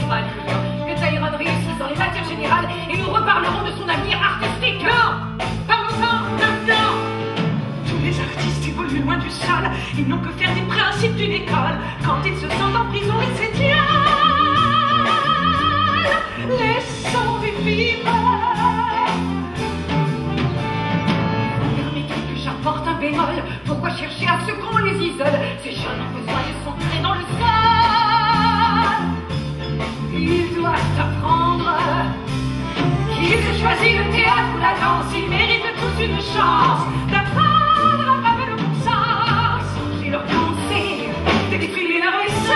pas lire. Que Tyrone réussisse dans les matières générales et nous reparlerons de son avenir artistique. Non, parlons-en maintenant. Tous les artistes évoluent loin du sol. Ils n'ont que faire des principes d'une école. Quand ils se sentent en prison, ils s'étiolent. Laissons-les vivre. Permettez que j'apporte un bémol. Pourquoi chercher à ce qu'on les isole? Ces jeunes ont besoin de s'ancrer dans le sol. Ils doivent apprendre qu'ils aient choisi le théâtre ou la danse. Ils méritent tous une chance d'apprendre à braver le bon sens. Changer leur pensée, de défiler leur essence.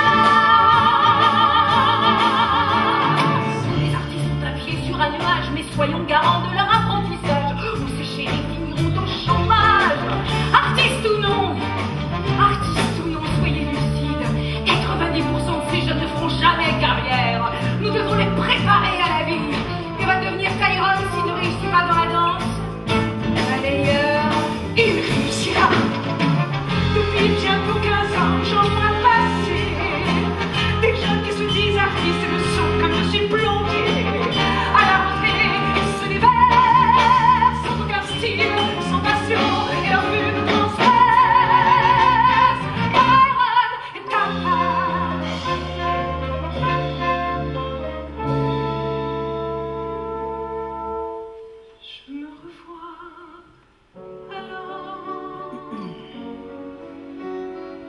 Les artistes sont à pied sur un nuage, mais soyons garants de leur apprentissage. Ou ces chéris finiront au chômage. Artistes ou non, soyez lucides. 90% de ces jeunes ne feront jamais carrière. Nous devons les préparer à la vie. Que va devenir Tyrone s'il ne réussit pas dans la danse? D'ailleurs, Il réussira. Depuis bientôt 15 ans, j'en vois passer des jeunes qui se disent artistes et le sont comme je suis plombier. À la rentrée, ils se déversent sans aucun style, sans passion et leur vue nous transperce. Tyrone est capable. Je me revois alors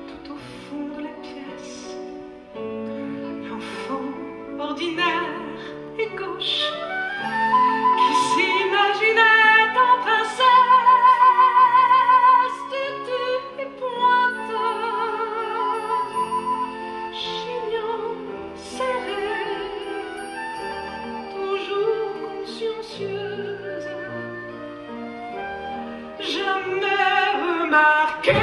tout au fond de la pièce, l'enfant ordinaire et gauche qui s'imaginait en princesse, tutu et pointeur, chignon serré, toujours consciencieuse, jamais remarqué.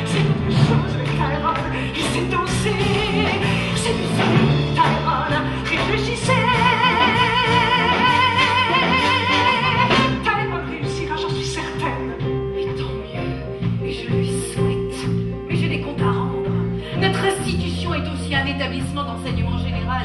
C'est autre chose avec Tyrone, il sait danser. C'est du seul Tyrone, réfléchissez. Tyrone réussira, j'en suis certaine. et tant mieux, et je lui souhaite. Mais j'ai des comptes à rendre. Notre institution est aussi un établissement d'enseignement général.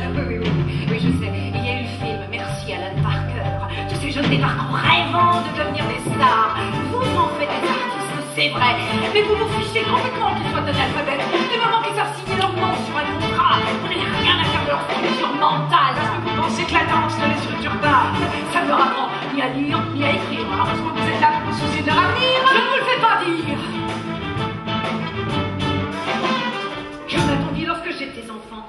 Oui, je sais. Il y a eu le film, merci Alan Parker. Tous ces jeunes débarquants rêvant de devenir des stars. Vous en faites des artistes, c'est vrai. Mais vous vous fichez complètement qu'ils soient analphabètes. Du moment qu'ils savent signer leur nom sur un contrat, on n'a rien à faire de leur structure mentale. Est-ce que vous pensez que la danse ne les structure pas? Ça ne leur apprend ni à lire, ni à écrire. Heureusement que vous êtes là pour vous soucier de leur avenir. Je ne vous le fais pas dire. Que m'a-t-on dit lorsque j'étais enfant?